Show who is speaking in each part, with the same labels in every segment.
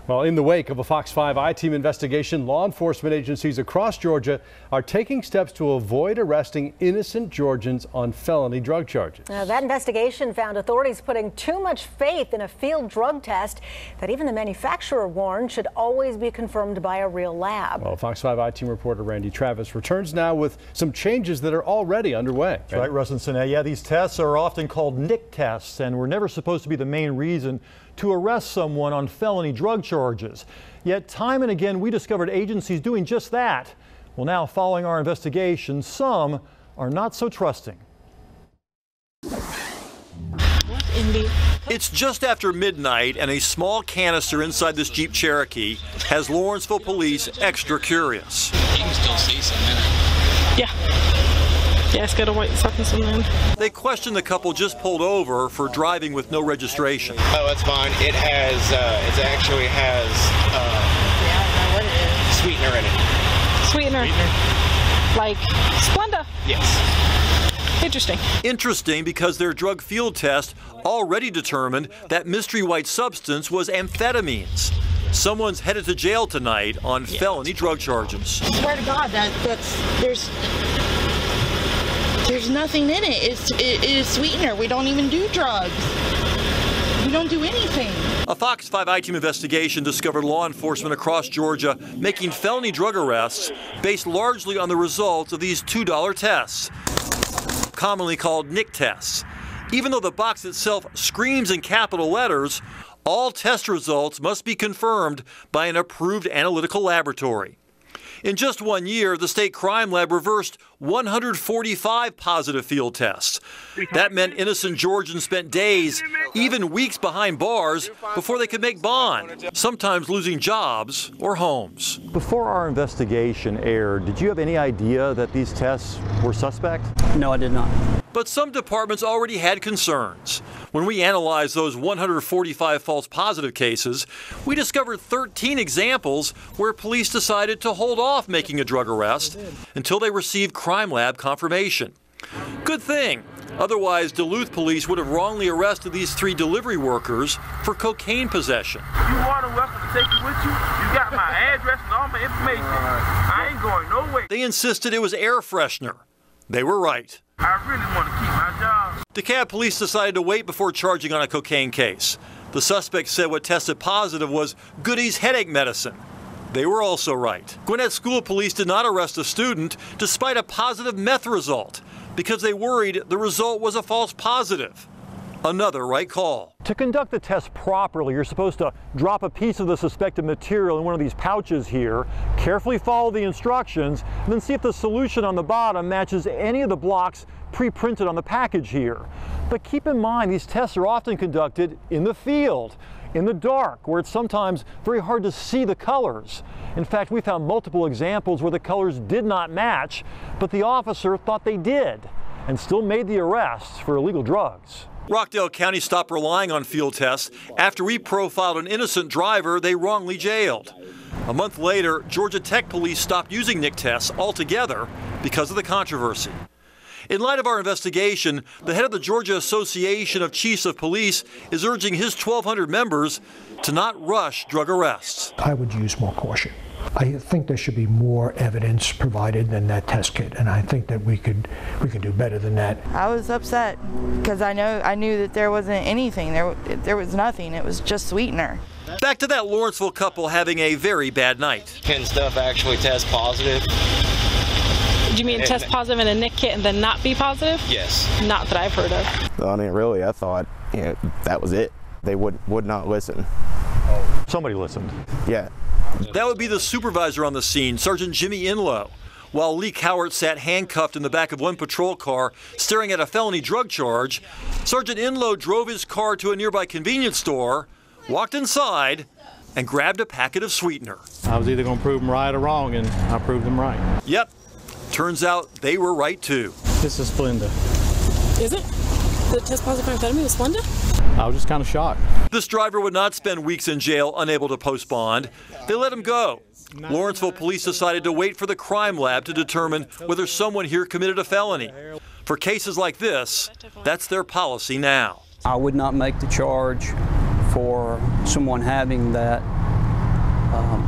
Speaker 1: Well, in the wake of a Fox 5 I-Team investigation, law enforcement agencies across Georgia are taking steps to avoid arresting innocent Georgians on felony drug charges.
Speaker 2: That investigation found authorities putting too much faith in a field drug test that even the manufacturer warned should always be confirmed by a real lab. Well,
Speaker 1: Fox 5 I-Team reporter Randy Travis returns now with some changes that are already underway.
Speaker 3: That's right, Russ and Sinead. Yeah, these tests are often called NIC tests and were never supposed to be the main reason to arrest someone on felony drug charges. Yet time and again we discovered agencies doing just that. Well, now following our investigation, some are not so trusting.
Speaker 4: It's just after midnight and a small canister inside this Jeep Cherokee has Lawrenceville police extra curious.
Speaker 5: You can still see some in it. Yeah, it's got a white substance in there.
Speaker 4: They questioned the couple just pulled over for driving with no registration.
Speaker 6: Oh, that's fine. It has, it actually has
Speaker 5: What it is.
Speaker 6: sweetener in it.
Speaker 5: Sweetener. Like Splenda.
Speaker 6: Yes.
Speaker 5: Interesting.
Speaker 4: Interesting because their drug field test already determined that mystery white substance was amphetamines. Someone's headed to jail tonight on felony drug charges.
Speaker 7: I swear to God, there's nothing in it. It is sweetener. We don't even do drugs. We don't do anything.
Speaker 4: A Fox 5 I-Team investigation discovered law enforcement across Georgia making felony drug arrests based largely on the results of these $2 tests, commonly called NIC tests. Even though the box itself screams in capital letters, all test results must be confirmed by an approved analytical laboratory. In just 1 year, the state crime lab reversed 145 positive field tests. That meant innocent Georgians spent days, even weeks behind bars before they could make bond, sometimes losing jobs or homes.
Speaker 3: Before our investigation aired, did you have any idea that these tests were suspect?
Speaker 8: No, I did not.
Speaker 4: But some departments already had concerns. When we analyzed those 145 false positive cases, we discovered 13 examples where police decided to hold off making a drug arrest until they received crime lab confirmation. Good thing. Otherwise, Duluth police would have wrongly arrested these 3 delivery workers for cocaine possession.
Speaker 9: You want a weapon to take it with you? You got my address and all my information. I ain't going nowhere.
Speaker 4: They insisted it was air freshener. They were right.
Speaker 9: I really want to keep my job.
Speaker 4: DeKalb police decided to wait before charging on a cocaine case. The suspect said what tested positive was Goody's headache medicine. They were also right. Gwinnett School Police did not arrest a student despite a positive meth result because they worried the result was a false positive. Another right call.
Speaker 3: To conduct the test properly, you're supposed to drop a piece of the suspected material in one of these pouches here, carefully follow the instructions, and then see if the solution on the bottom matches any of the blocks pre-printed on the package here. But keep in mind, these tests are often conducted in the field, in the dark, where it's sometimes very hard to see the colors. In fact, we found multiple examples where the colors did not match, but the officer thought they did, and still made the arrest for illegal drugs.
Speaker 4: Rockdale County stopped relying on field tests after we profiled an innocent driver they wrongly jailed. A month later, Georgia Tech police stopped using NIC tests altogether because of the controversy. In light of our investigation, the head of the Georgia Association of Chiefs of Police is urging his 1,200 members to not rush drug arrests.
Speaker 10: I would use more caution. I think there should be more evidence provided than that test kit, and I think that we could do better than that.
Speaker 7: I was upset because I knew that there wasn't anything. There was nothing. It was just sweetener.
Speaker 4: Back to that Lawrenceville couple having a very bad night.
Speaker 6: Can stuff actually test positive?
Speaker 5: Do you mean test positive in a NIC kit and then not be positive?
Speaker 6: Yes.
Speaker 5: Not that I've heard of.
Speaker 11: I mean, really, I thought that was it. They would not listen.
Speaker 3: Somebody listened.
Speaker 11: Yeah.
Speaker 4: That would be the supervisor on the scene, Sergeant Jimmy Inlow. While Lee Cowart sat handcuffed in the back of one patrol car staring at a felony drug charge, Sergeant Inlow drove his car to a nearby convenience store, walked inside, and grabbed a packet of sweetener.
Speaker 8: I was either going to prove them right or wrong, and I proved them right.
Speaker 4: Yep. Turns out they were right too.
Speaker 8: This is Splenda.
Speaker 5: Is it? The test positive for amphetamine was Splenda?
Speaker 8: I was just kind of shocked.
Speaker 4: This driver would not spend weeks in jail unable to post bond. They let him go. Lawrenceville police decided to wait for the crime lab to determine whether someone here committed a felony. For cases like this, that's their policy now.
Speaker 8: I would not make the charge for someone having that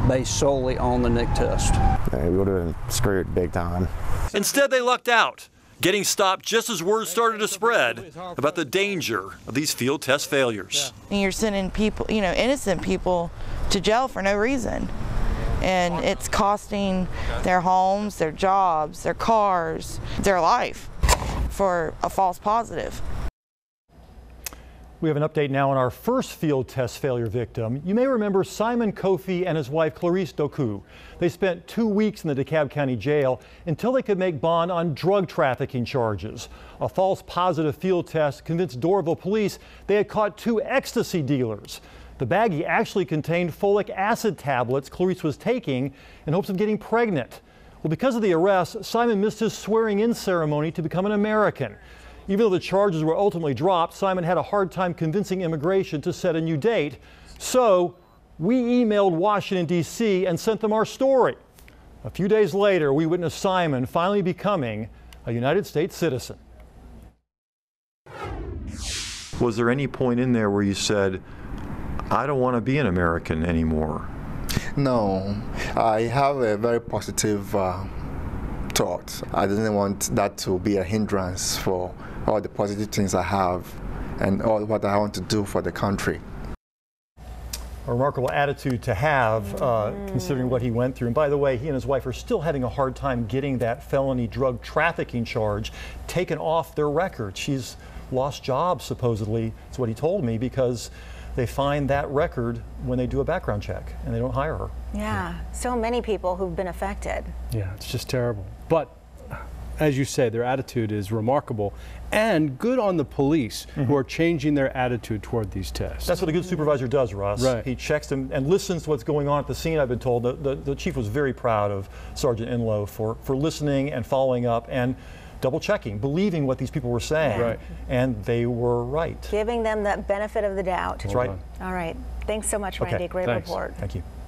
Speaker 12: based solely on the NIC test.
Speaker 11: Yeah, we would have been screwed big time.
Speaker 4: Instead, they lucked out, getting stopped just as word started to spread about the danger of these field test failures.
Speaker 7: And you're sending people, innocent people to jail for no reason. And it's costing their homes, their jobs, their cars, their life for a false positive.
Speaker 3: We have an update now on our first field test failure victim. You may remember Simon Kofi and his wife Clarice Doku. They spent 2 weeks in the DeKalb County Jail until they could make bond on drug trafficking charges. A false positive field test convinced Doraville police they had caught 2 ecstasy dealers. The baggie actually contained folic acid tablets Clarice was taking in hopes of getting pregnant. Well, because of the arrest, Simon missed his swearing-in ceremony to become an American. Even though the charges were ultimately dropped, Simon had a hard time convincing immigration to set a new date. So we emailed Washington, D.C. and sent them our story. A few days later, we witnessed Simon finally becoming a United States citizen.
Speaker 13: Was there any point in there where you said, I don't want to be an American anymore?
Speaker 14: No, I have a very positive thought. I didn't want that to be a hindrance for all the positive things I have and all what I want to do for the country.
Speaker 3: A remarkable attitude to have, considering what he went through. And by the way, he and his wife are still having a hard time getting that felony drug trafficking charge taken off their record. She's lost jobs, supposedly, that's what he told me, because they find that record when they do a background check and they don't hire her.
Speaker 2: Yeah, so many people who've been affected.
Speaker 1: Yeah, it's just terrible. But as you say, their attitude is remarkable and good on the police who are changing their attitude toward these tests.
Speaker 3: That's what a good supervisor does, Russ.
Speaker 1: Right.
Speaker 3: He checks them and listens to what's going on at the scene, I've been told. The chief was very proud of Sergeant Enlow for listening and following up and double checking, believing what these people were saying.
Speaker 1: Right.
Speaker 3: And they were right.
Speaker 2: Giving them that benefit of the doubt.
Speaker 3: That's right.
Speaker 2: All right. Thanks so much, Randy.
Speaker 3: Okay.
Speaker 2: Great
Speaker 1: Thanks.
Speaker 2: report.
Speaker 3: Thank you.